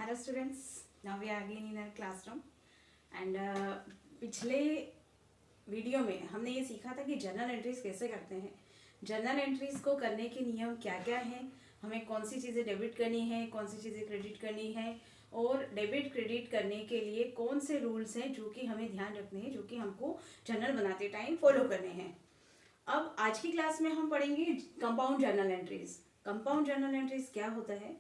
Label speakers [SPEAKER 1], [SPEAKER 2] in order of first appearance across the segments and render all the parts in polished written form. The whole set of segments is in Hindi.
[SPEAKER 1] Hello students, now we are again in our classroom and पिछले वीडियो में हमने ये सीखा था कि जर्नल एंट्रीज कैसे करते हैं। जर्नल एंट्रीज को करने के नियम क्या क्या हैं, हमें कौन सी चीज़ें डेबिट करनी है, कौन सी चीज़ें क्रेडिट करनी है और डेबिट क्रेडिट करने के लिए कौन से रूल्स हैं जो कि हमें ध्यान रखने हैं, जो कि हमको जर्नल बनाते टाइम फॉलो करने हैं। अब आज की क्लास में हम पढ़ेंगे compound journal entries. Compound journal entries क्या होता है?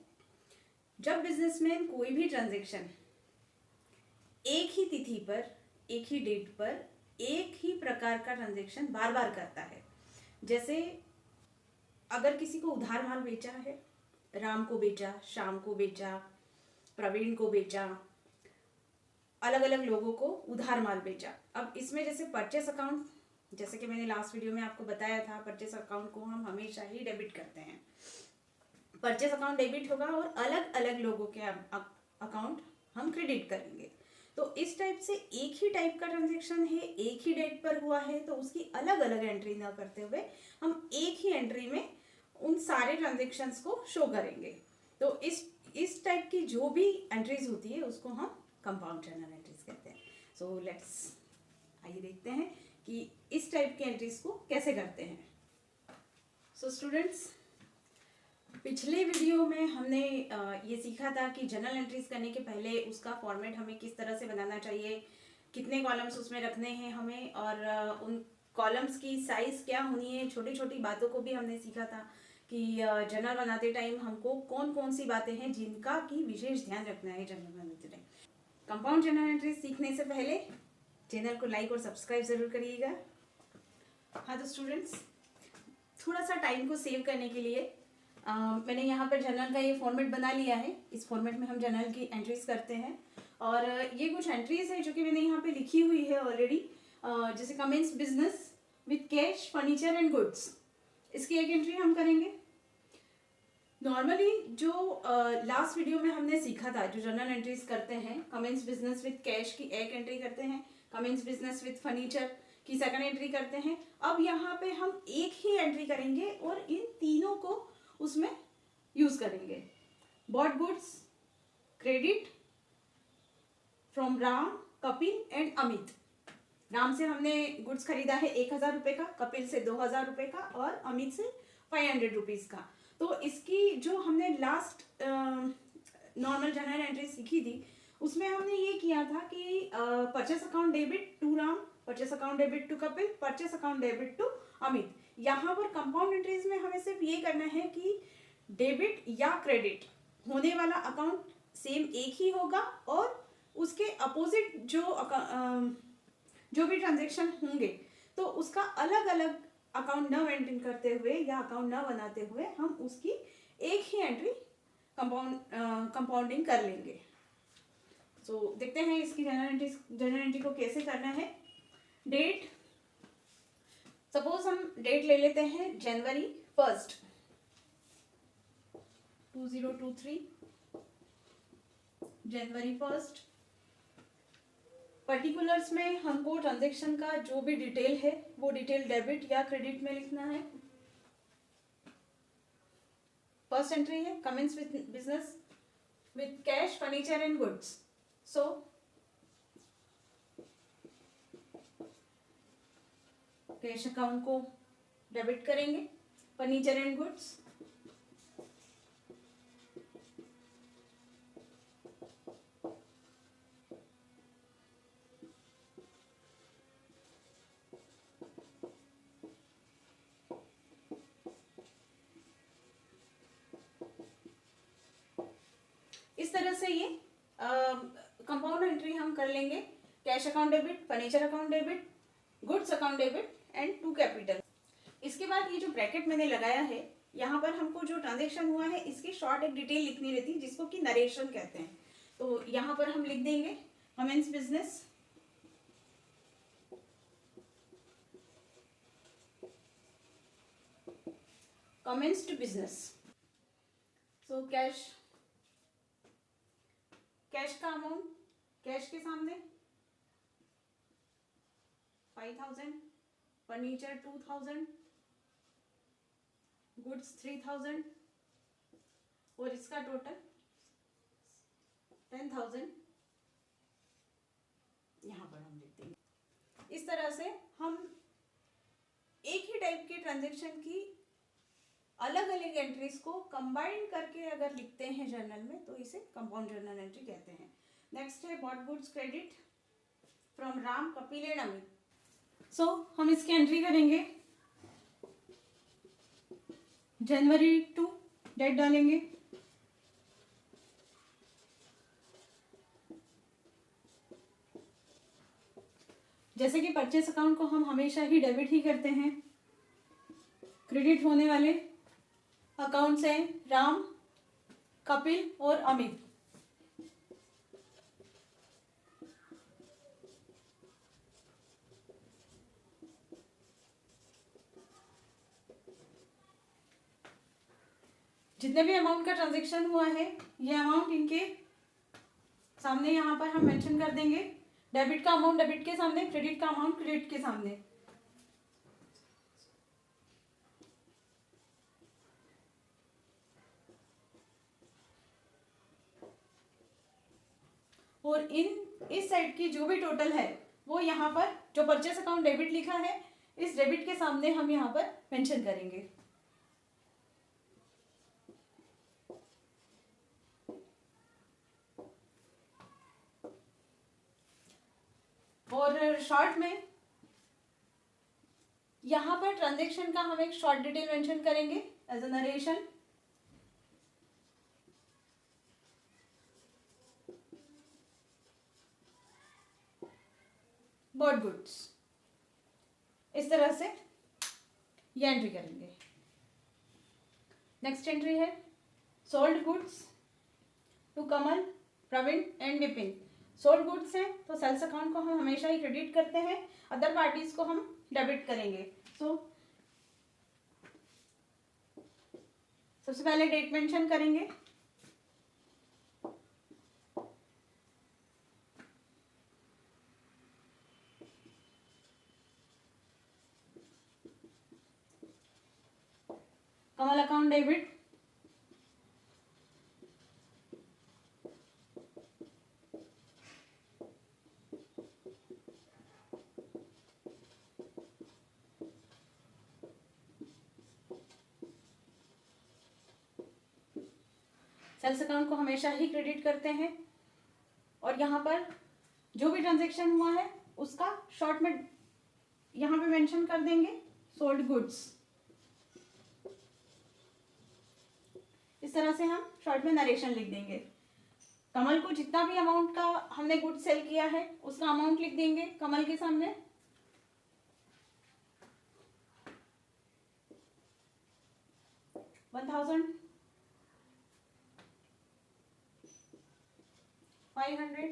[SPEAKER 1] जब बिजनेसमैन कोई भी ट्रांजैक्शन एक ही तिथि पर, एक ही डेट पर, एक ही प्रकार का ट्रांजैक्शन बार बार करता है, जैसे अगर किसी को उधार माल बेचा है, राम को बेचा, श्याम को बेचा, प्रवीण को बेचा, अलग अलग लोगों को उधार माल बेचा। अब इसमें जैसे परचेस अकाउंट, जैसे कि मैंने लास्ट वीडियो में आपको बताया था, परचेस अकाउंट को हम हमेशा ही डेबिट करते हैं। परचेस अकाउंट डेबिट होगा और अलग अलग लोगों के अकाउंट हम क्रेडिट करेंगे। तो इस टाइप से एक ही टाइप का ट्रांजैक्शन है, एक ही डेट पर हुआ है, तो उसकी अलग अलग एंट्री ना करते हुए हम एक ही एंट्री में उन सारे ट्रांजैक्शंस को शो करेंगे। तो इस टाइप की जो भी एंट्रीज होती है उसको हम कंपाउंड जर्नल एंट्रीज कहते हैं। सो लेट्स आइए देखते हैं कि इस टाइप की एंट्रीज को कैसे करते हैं। सो स्टूडेंट्स, पिछले वीडियो में हमने ये सीखा था कि जर्नल एंट्रीज करने के पहले उसका फॉर्मेट हमें किस तरह से बनाना चाहिए, कितने कॉलम्स उसमें रखने हैं हमें, और उन कॉलम्स की साइज क्या होनी है। छोटी छोटी बातों को भी हमने सीखा था कि जर्नल बनाते टाइम हमको कौन कौन सी बातें हैं जिनका की विशेष ध्यान रखना है जर्नल बनाते टाइम। कंपाउंड जर्नल एंट्रीज सीखने से पहले चैनल को लाइक और सब्सक्राइब जरूर करिएगा। हाँ तो स्टूडेंट्स, थोड़ा सा टाइम को सेव करने के लिए मैंने यहाँ पर जर्नल का ये फॉर्मेट बना लिया है। इस फॉर्मेट में हम जर्नल की एंट्रीज करते हैं और ये कुछ एंट्रीज है जो कि मैंने यहाँ पे लिखी हुई है ऑलरेडी। जैसे commence business with cash, furniture and goods, इसकी एक एंट्री हम करेंगे। नॉर्मली जो लास्ट वीडियो में हमने सीखा था, जो जर्नल एंट्रीज करते हैं, कमेंस बिजनेस विथ कैश की एक एंट्री करते हैं, कमेंस बिजनेस विथ फर्नीचर की सेकंड एंट्री करते हैं। अब यहाँ पे हम एक ही एंट्री करेंगे और इन तीनों को उसमें यूज करेंगे। Bot goods credit from Ram, Kapil and Amit. Ram से हमने गुड्स खरीदा है 1000 रुपए का, कपिल से 2000 रुपए का और अमित से 500 रुपीज का। तो इसकी जो हमने लास्ट नॉर्मल जर्नल एंट्री सीखी थी उसमें हमने ये किया था कि purchase account debit to Ram, purchase account debit to Kapil, purchase account debit to Amit. यहाँ पर कंपाउंड एंट्रीज में हमें सिर्फ ये करना है कि डेबिट या क्रेडिट होने वाला अकाउंट सेम एक ही होगा और उसके अपोजिट जो भी ट्रांजैक्शन होंगे तो उसका अलग अलग अकाउंट न मेंटेन करते हुए या अकाउंट न बनाते हुए हम उसकी एक ही एंट्री कंपाउंडिंग कर लेंगे। सो देखते हैं इसकी जर्नल एंट्री को कैसे करना है। डेट, सपोज हम डेट ले लेते हैं जनवरी 1, 2023, जनवरी 1। पर्टिकुलर्स में हमको ट्रांजैक्शन का जो भी डिटेल है वो डिटेल डेबिट या क्रेडिट में लिखना है। फर्स्ट एंट्री है commence with business with cash, furniture and goods. So cash account को डेबिट करेंगे, फर्नीचर एंड गुड्स इस तरह से ये कंपाउंड एंट्री हम कर लेंगे। Cash account debit, furniture account debit, goods account debit and to capital. इसके बाद ये जो ब्रैकेट मैंने लगाया है, यहाँ पर हमको जो ट्रांजैक्शन हुआ है इसकी शॉर्ट एक डिटेल लिखनी रहती है जिसको कि नरेशन कहते हैं। तो यहाँ पर हम लिख देंगे commence business commenced business. So cash का अमाउंट, कैश के सामने 5000, फर्नीचर 2000, गुड्स 3000 और इसका टोटल 10,000 यहाँ पर हम लिख देंगे। इस तरह से हम एक ही टाइप के ट्रांजेक्शन की अलग अलग एंट्रीज को कंबाइन करके अगर लिखते हैं जर्नल में तो इसे कंपाउंड जर्नल एंट्री कहते हैं। नेक्स्ट है bought goods credit from Ram, Kapil and Amit. So हम इसकी एंट्री करेंगे जनवरी टू, डेट डालेंगे, जैसे कि परचेस अकाउंट को हम हमेशा ही डेबिट ही करते हैं। क्रेडिट होने वाले अकाउंट्स हैं राम, कपिल और अमित। जितने भी अमाउंट का ट्रांजैक्शन हुआ है ये अमाउंट इनके सामने यहाँ पर हम मेंशन कर देंगे। डेबिट का अमाउंट डेबिट के सामने, क्रेडिट का अमाउंट क्रेडिट के सामने। और इस साइड की जो भी टोटल है वो यहाँ पर जो परचेस अकाउंट डेबिट लिखा है इस डेबिट के सामने हम यहाँ पर मेंशन करेंगे। और शॉर्ट में यहाँ पर ट्रांजैक्शन का हम एक शॉर्ट डिटेल मेंशन करेंगे as a narration. Bought goods, इस तरह से ये एंट्री करेंगे। नेक्स्ट एंट्री है sold goods to Kamal, Praveen and Vipin. Sold goods हैं तो सेल्स अकाउंट को हम हमेशा ही क्रेडिट करते हैं, अदर पार्टीज को हम डेबिट करेंगे। सबसे पहले डेट मेंशन करेंगे। कमल अकाउंट डेबिट, सेल्स अकाउंट को हमेशा ही क्रेडिट करते हैं। और यहाँ पर जो भी ट्रांजैक्शन हुआ है उसका शॉर्ट में यहाँ पे मेंशन कर देंगे सोल्ड गुड्स। इस तरह से हम शॉर्ट में नरेशन लिख देंगे। कमल को जितना भी अमाउंट का हमने गुड्स सेल किया है उसका अमाउंट लिख देंगे कमल के सामने। $1,000, 500,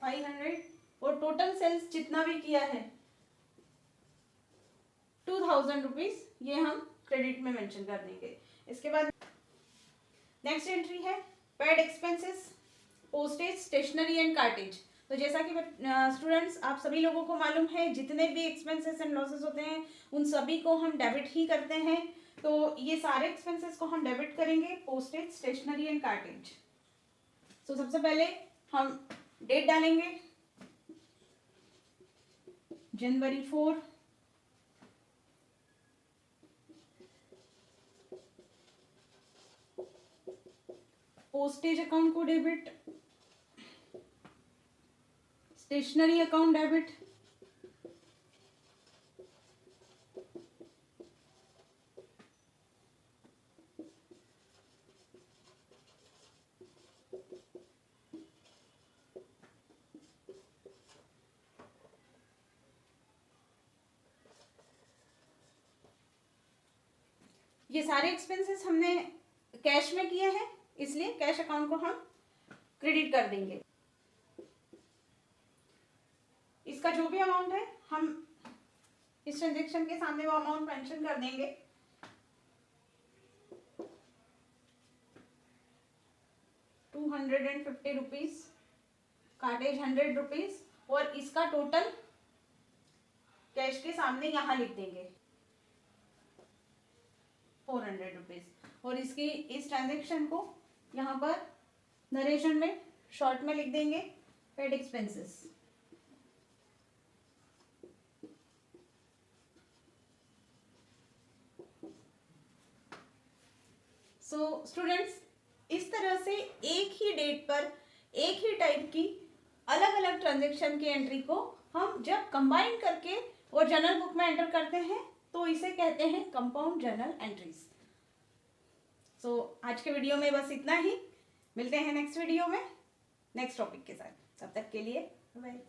[SPEAKER 1] 500 और टोटल सेल्स जितना भी किया है 2,000 रुपीज, ये हम क्रेडिट में मेंशन कर देंगे। इसके बाद नेक्स्ट एंट्री है paid expenses, postage, stationery and cartage. तो जैसा कि स्टूडेंट्स आप सभी लोगों को मालूम है जितने भी एक्सपेंसेस एंड लॉसेस होते हैं उन सभी को हम डेबिट ही करते हैं। तो ये सारे एक्सपेंसेस को हम डेबिट करेंगे, पोस्टेज, स्टेशनरी एंड कार्टेज। तो सबसे पहले हम डेट डालेंगे जनवरी 4, पोस्टेज अकाउंट को डेबिट, स्टेशनरी अकाउंट डेबिट, ये सारे एक्सपेंसेस हमने कैश में किए हैं इसलिए कैश अकाउंट को हम क्रेडिट कर देंगे। इसका जो भी अमाउंट है हम इस ट्रांजेक्शन के सामने वो अमाउंट मेंशन कर देंगे। ₹250, कार्टेज ₹100 और इसका टोटल कैश के सामने यहाँ लिख देंगे ₹400 और इसकी इस ट्रांजेक्शन को यहाँ पर नरेशन में शॉर्ट में लिख देंगे पेड एक्सपेंसेस। सो स्टूडेंट्स, इस तरह से एक ही डेट पर एक ही टाइप की अलग अलग ट्रांजेक्शन की एंट्री को हम जब कंबाइन करके और जर्नल बुक में एंटर करते हैं तो इसे कहते हैं कंपाउंड जर्नल एंट्रीज। सो आज के वीडियो में बस इतना ही। मिलते हैं नेक्स्ट वीडियो में नेक्स्ट टॉपिक के साथ। तब तक के लिए बाय।